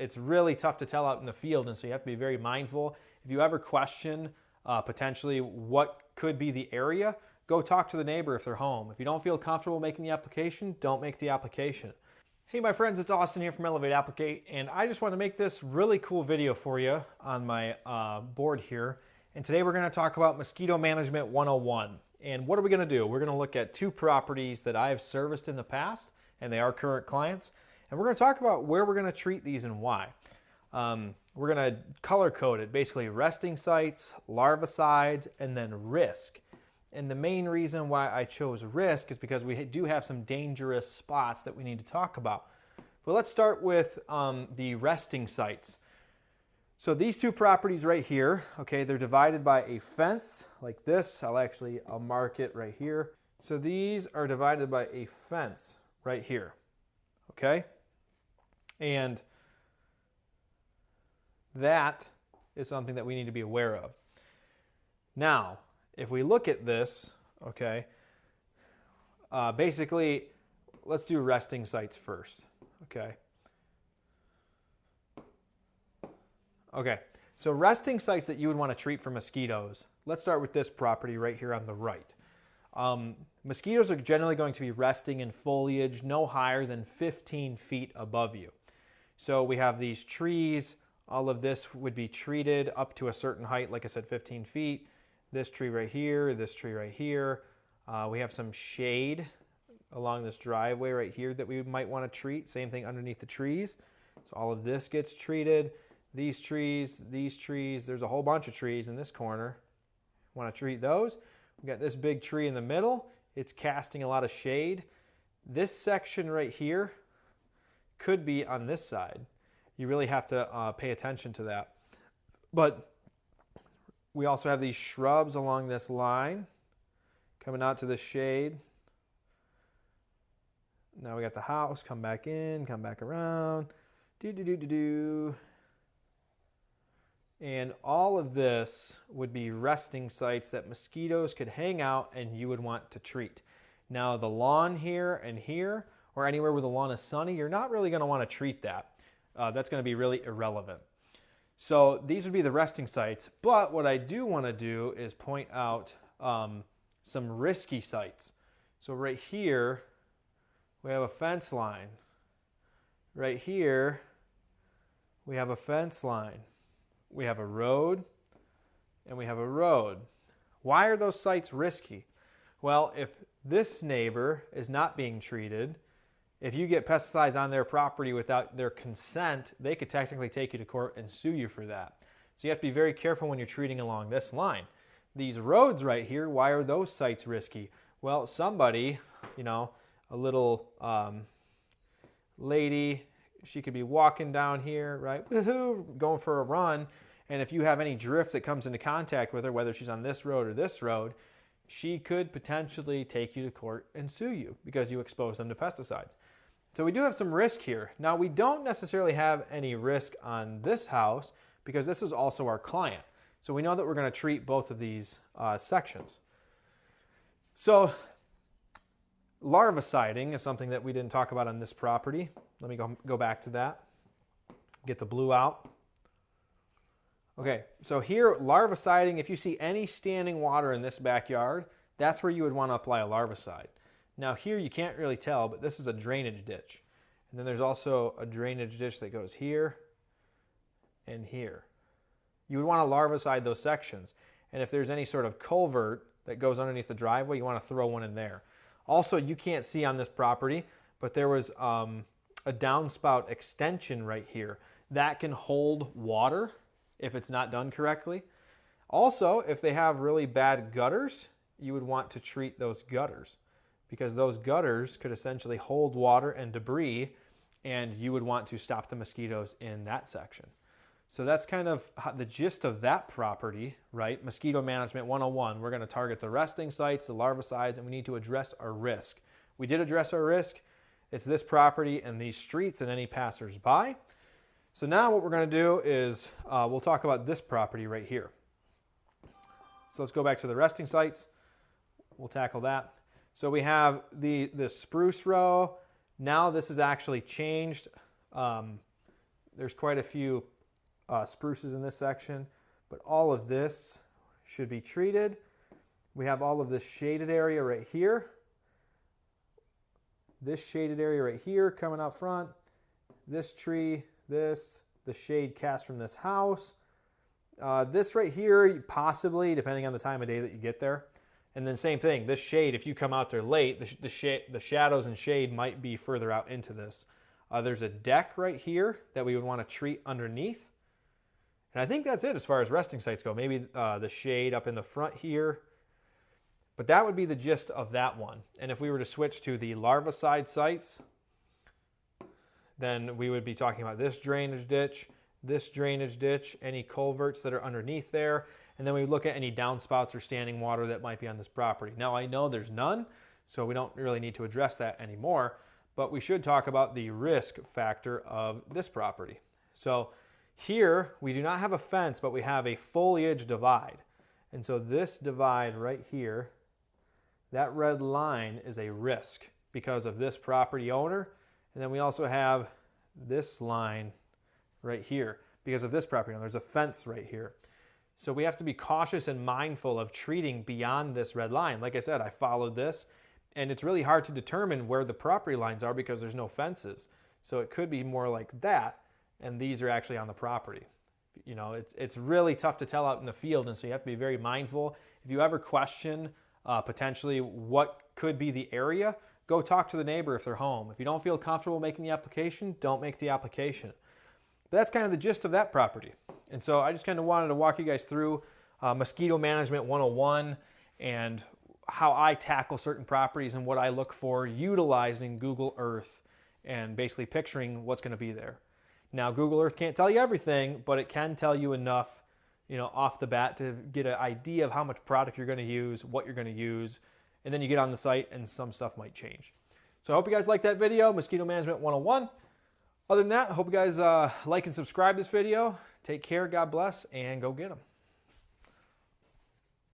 it's really tough to tell out in the field, and so you have to be very mindful. If you ever question potentially what could be the area, go talk to the neighbor if they're home. If you don't feel comfortable making the application, don't make the application. Hey my friends, it's Austin here from Applicate, and I just want to make this really cool video for you on my board here. And today we're going to talk about Mosquito Management 101. And what are we going to do? We're going to look at two properties that I have serviced in the past, and they are current clients. And we're going to talk about where we're going to treat these and why. We're going to color code it, basically resting sites, larvicides, and then risk. And the main reason why I chose risk is because we do have some dangerous spots that we need to talk about. But let's start with the resting sites. So these two properties right here, okay, they're divided by a fence like this. I'll mark it right here. So these are divided by a fence right here, okay? And that is something that we need to be aware of. Now, if we look at this, okay, basically, let's do resting sites first, okay? Okay, so resting sites that you would want to treat for mosquitoes, let's start with this property right here on the right. Mosquitoes are generally going to be resting in foliage no higher than 15 feet above you. So we have these trees, all of this would be treated up to a certain height, like I said, 15 feet. This tree right here, this tree right here. We have some shade along this driveway right here that we might want to treat. Same thing underneath the trees. So all of this gets treated. These trees, there's a whole bunch of trees in this corner. Want to treat those. We've got this big tree in the middle. It's casting a lot of shade. This section right here could be on this side. You really have to pay attention to that. But we also have these shrubs along this line coming out to the shade. Now we got the house, come back in, come back around. And all of this would be resting sites that mosquitoes could hang out and you would want to treat. Now the lawn here and here, or anywhere where the lawn is sunny, you're not really going to want to treat that. That's going to be really irrelevant. So these would be the resting sites, but what I do want to do is point out some risky sites. So right here, we have a fence line. Right here, we have a fence line. We have a road, and we have a road. Why are those sites risky? Well, if this neighbor is not being treated, if you get pesticides on their property without their consent, they could technically take you to court and sue you for that. So you have to be very careful when you're treating along this line. These roads right here, why are those sites risky? Well, somebody, a little lady, she could be walking down here, right? Woohoo, going for a run. And if you have any drift that comes into contact with her, whether she's on this road or this road, she could potentially take you to court and sue you because you exposed them to pesticides. So we do have some risk here. Now, we don't necessarily have any risk on this house because this is also our client. So we know that we're going to treat both of these sections. So larviciding is something that we didn't talk about on this property. Let me go back to that. Get the blue out. Okay, so here, larviciding, if you see any standing water in this backyard, that's where you would want to apply a larvicide. Now here you can't really tell, but this is a drainage ditch. And then there's also a drainage ditch that goes here and here. You would want to larvicide those sections. And if there's any sort of culvert that goes underneath the driveway, you want to throw one in there. Also, you can't see on this property, but there was a downspout extension right here that can hold water if it's not done correctly. Also, if they have really bad gutters, you would want to treat those gutters because those gutters could essentially hold water and debris, and you would want to stop the mosquitoes in that section. So that's kind of the gist of that property, right? Mosquito Management 101. We're going to target the resting sites, the larvicides, and we need to address our risk. We did address our risk. It's this property and these streets and any passers-by. So now what we're going to do is we'll talk about this property right here. So let's go back to the resting sites. We'll tackle that. So we have the spruce row. Now this is actually changed. There's quite a few spruces in this section, but all of this should be treated. We have all of this shaded area right here. This shaded area right here coming out front. This tree, the shade cast from this house. This right here, possibly, depending on the time of day that you get there. And then same thing, this shade, if you come out there late, the shadows and shade might be further out into this. There's a deck right here that we would want to treat underneath. And I think that's it as far as resting sites go. Maybe the shade up in the front here. But that would be the gist of that one. And if we were to switch to the larvicide sites, then we would be talking about this drainage ditch, any culverts that are underneath there, and then we would look at any downspouts or standing water that might be on this property. Now I know there's none, so we don't really need to address that anymore, but we should talk about the risk factor of this property. So here we do not have a fence, but we have a foliage divide. And so this divide right here, that red line is a risk because of this property owner. And then we also have this line right here because of this property owner. There's a fence right here. So we have to be cautious and mindful of treating beyond this red line. Like I said, I followed this, and it's really hard to determine where the property lines are because there's no fences. So it could be more like that, and these are actually on the property. You know, it's really tough to tell out in the field, and so you have to be very mindful. If you ever question potentially what could be the area, go talk to the neighbor if they're home. If you don't feel comfortable making the application, don't make the application. But that's kind of the gist of that property. And so I just kind of wanted to walk you guys through Mosquito Management 101 and how I tackle certain properties and what I look for utilizing Google Earth and basically picturing what's going to be there. Now, Google Earth can't tell you everything, but it can tell you enough, you know, off the bat to get an idea of how much product you're going to use, what you're going to use, and then you get on the site and some stuff might change. So I hope you guys liked that video, Mosquito Management 101. Other than that, I hope you guys like and subscribe this video. Take care, God bless, and go get them.